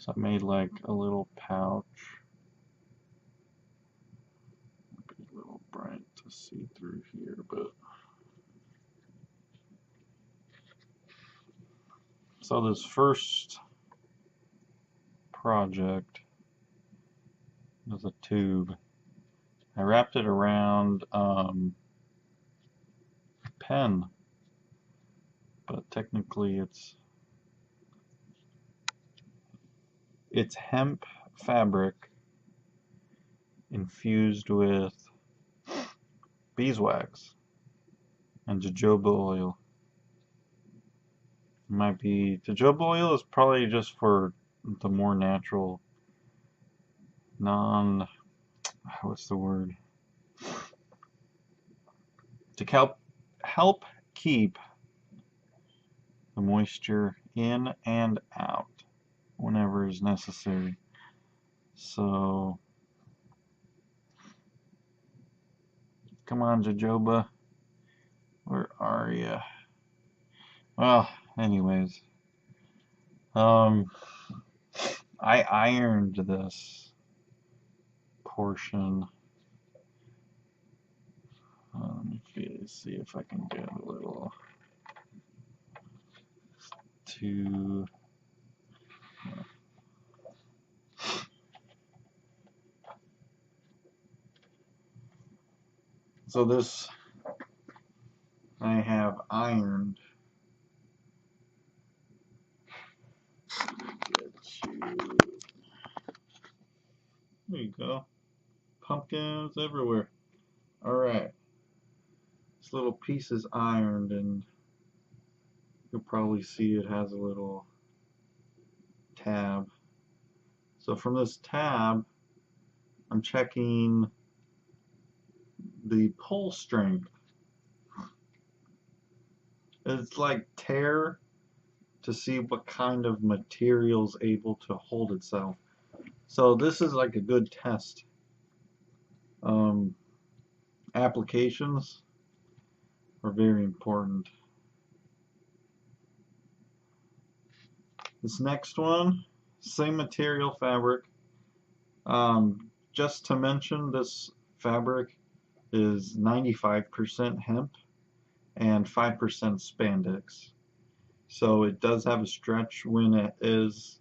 So I made like a little pouch. Might be a little bright to see through here, but so this first project is a tube. I wrapped it around pen, but technically it's hemp fabric infused with beeswax and jojoba oil. Might be jojoba oil is probably just for the more natural, what's the word? To help keep the moisture in and out whenever is necessary. So, come on, jojoba. Where are you? Well, anyways, I ironed this portion. Let me see if I can get a little to. So this I have ironed. There you go. Pumpkins everywhere. Alright. This little piece is ironed, and you'll probably see it has a little tab. So from this tab, I'm checking the pull strength. It's like tear to see what kind of material is able to hold itself. So this is like a good test. Applications are very important. This next one, same material fabric. Just to mention, this fabric is 95% hemp and 5% spandex. So it does have a stretch when it is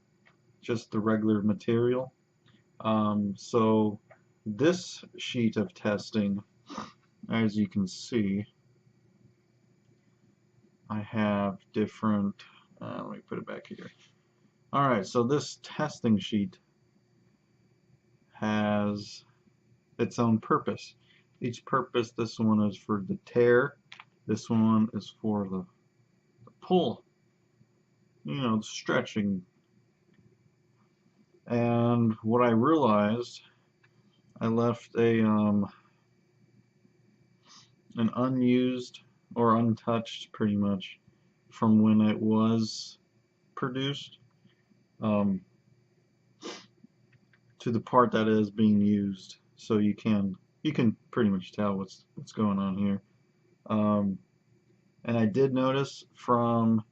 just the regular material. So this sheet of testing, as you can see, I have different, let me put it back here. Alright, so this testing sheet has its own purpose. Each purpose, this one is for the tear, this one is for the pull, you know, stretching. And what I realized, I left an unused or untouched, pretty much, from when it was produced to the part that is being used. So you can pretty much tell what's going on here. And I did notice from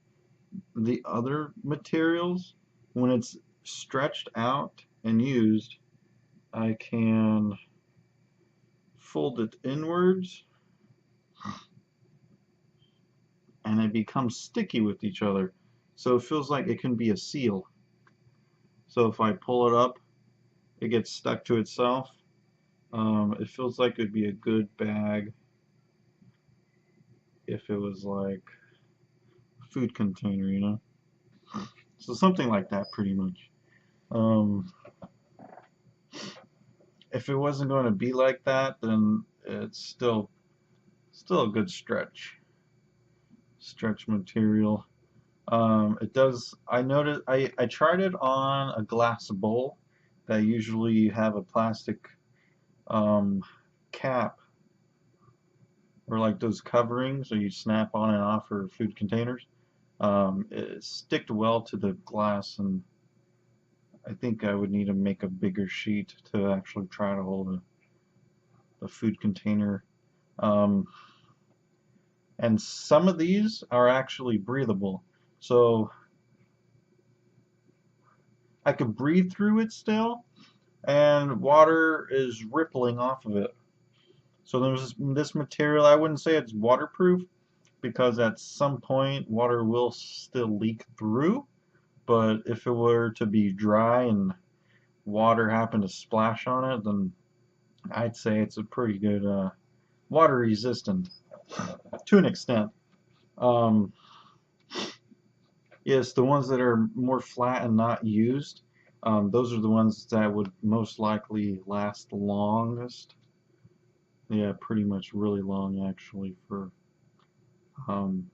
the other materials, when it's stretched out and used, I can fold it inwards and it becomes sticky with each other. So it feels like it can be a seal. So if I pull it up, it gets stuck to itself. It feels like it would be a good bag if it was like a food container, you know? So something like that, pretty much. If it wasn't going to be like that, then it's still a good stretch material. It does. I noticed. I tried it on a glass bowl that usually have a plastic cap, or like those coverings that you snap on and off for food containers. It sticked well to the glass, and I think I would need to make a bigger sheet to actually try to hold a food container. And some of these are actually breathable. So I could breathe through it still, and water is rippling off of it. So there's this material, I wouldn't say it's waterproof, because at some point water will still leak through, but if it were to be dry and water happened to splash on it, then I'd say it's a pretty good water resistant to an extent. Um, yes, the ones that are more flat and not used, those are the ones that would most likely last longest. Yeah, pretty much really long actually for um,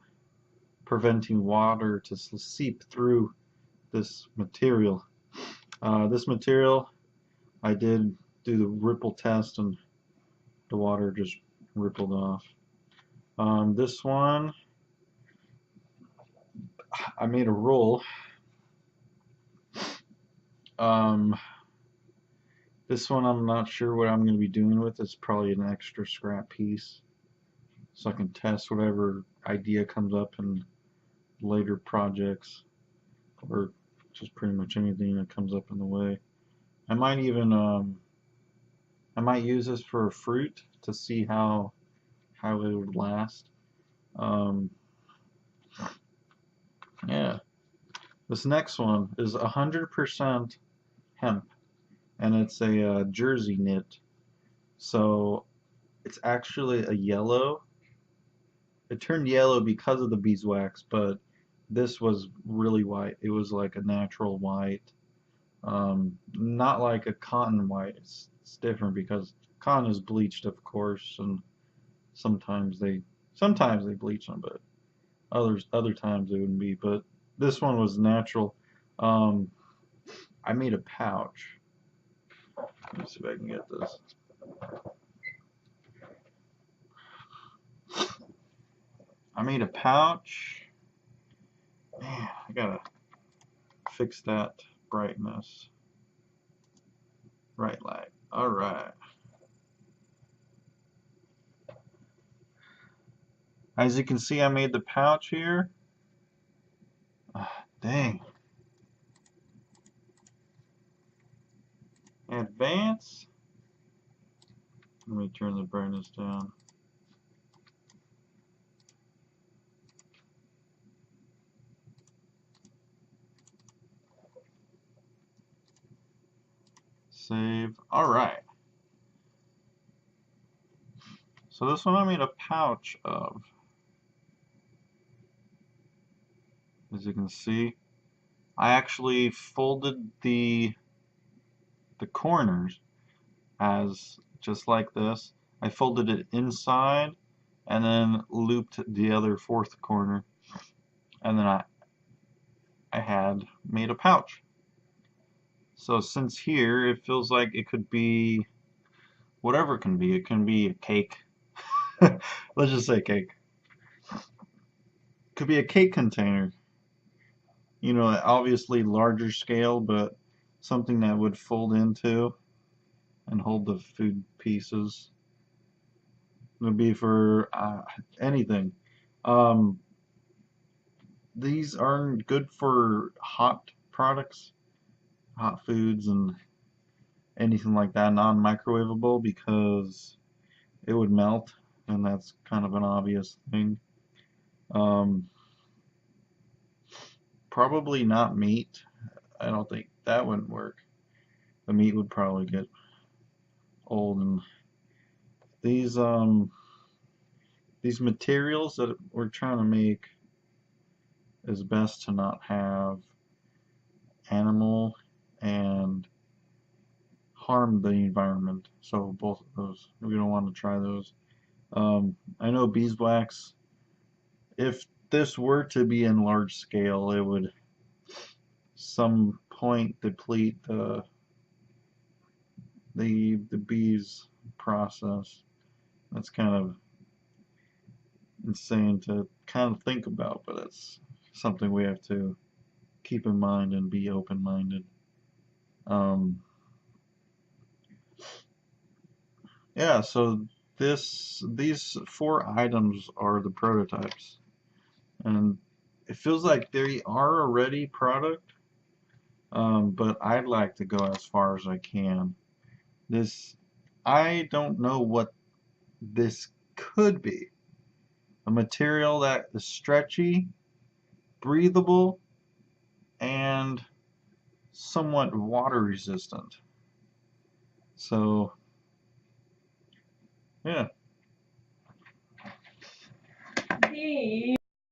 preventing water to seep through this material. This material, I did do the ripple test and the water just rippled off. This one, I made a roll. Um, this one I'm not sure what I'm going to be doing with. It's probably an extra scrap piece, so I can test whatever idea comes up in later projects, or just pretty much anything that comes up in the way. I might even I might use this for a fruit to see how it would last. Um, yeah. This next one is 100% hemp, and it's a jersey knit. So it's actually a yellow. It turned yellow because of the beeswax, but this was really white. It was like a natural white, not like a cotton white. It's different because cotton is bleached, of course, and sometimes they bleach them, but other times they wouldn't be. But this one was natural. Um, I made a pouch. Let me see if I can get this. I made a pouch. Man, I gotta fix that brightness. Right light. Alright. As you can see, I made the pouch here. Dang. Advance. Let me turn the brightness down. Save. Alright. So this one I made a pouch of. As you can see, I actually folded the corners as just like this. I folded it inside and then looped the other fourth corner, and then I had made a pouch. So since here it feels like it could be whatever it can be. It can be a cake. Let's just say cake. Could be a cake container. You know, obviously larger scale, but something that would fold into and hold the food pieces. It would be for anything. Um, these aren't good for hot products, hot foods, and anything like that, non-microwavable, because it would melt, and that's kind of an obvious thing. Um, probably not meat. I don't think that wouldn't work. The meat would probably get old, and these these materials that we're trying to make is best to not have animal and harm the environment. So both of those, we don't want to try those. I know beeswax, if this were to be in large scale, it would some point deplete the bees process. That's kind of insane to kind of think about, but it's something we have to keep in mind and be open-minded. Um, yeah, so these four items are the prototypes, and it feels like they are a ready product, but I'd like to go as far as I can. This, I don't know what this could be. A material that is stretchy, breathable, and somewhat water resistant. So, yeah.